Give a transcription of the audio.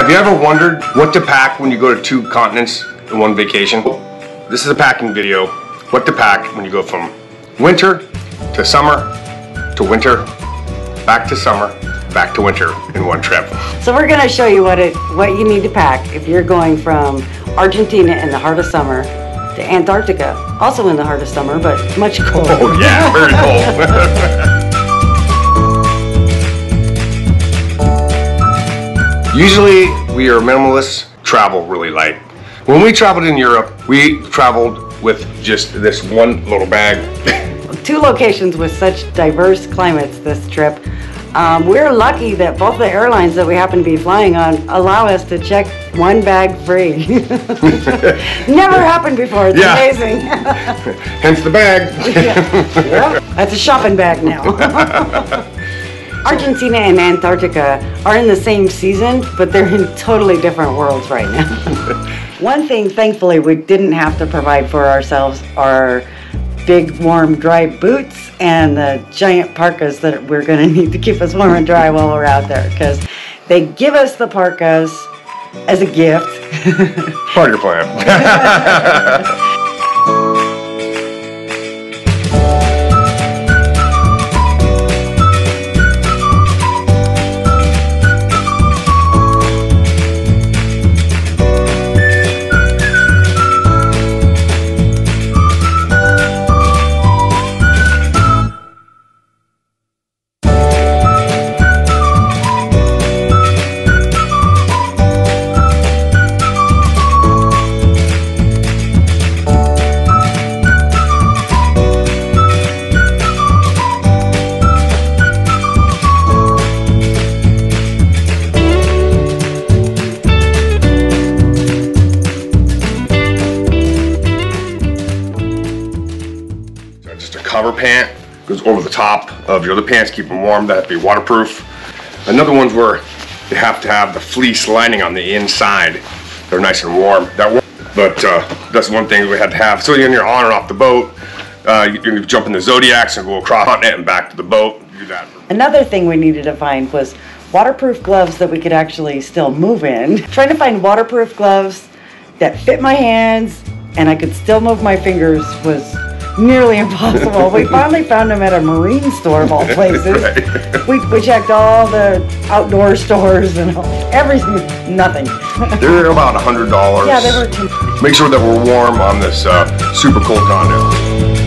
Have you ever wondered what to pack when you go to 2 continents in one vacation? This is a packing video. What to pack when you go from winter to summer to winter, back to summer, back to winter in one trip. So we're going to show you what you need to pack if you're going from Argentina in the heart of summer to Antarctica, also in the heart of summer, but much colder. Oh yeah, very cold. Usually we are minimalists, travel really light. When we traveled in Europe, we traveled with just this one little bag. 2 locations with such diverse climates this trip. We're lucky that both the airlines that we happen to be flying on allow us to check 1 bag free. Never happened before, it's amazing. Hence the bag. Yeah. That's a shopping bag now. Argentina and Antarctica are in the same season, but they're in totally different worlds right now. One thing, thankfully, we didn't have to provide for ourselves are big, warm, dry boots and the giant parkas that we're going to need to keep us warm and dry while we're out there, because they give us the parkas as a gift. Part of your plan. Just a cover pant goes over the top of your other pants, keep them warm. That have to be waterproof. Another one's where they have to have the fleece lining on the inside. They're nice and warm. But that's one thing we had to have. So when you're on and off the boat, you can jump in the Zodiacs and go across on it and back to the boat. Do that. Another thing we needed to find was waterproof gloves that we could actually still move in. Trying to find waterproof gloves that fit my hands and I could still move my fingers was nearly impossible. We finally found them at a marine store of all places. Right. We checked all the outdoor stores and everything, nothing. They were about $100. Yeah, they were too. Make sure that we're warm on this super cold continent.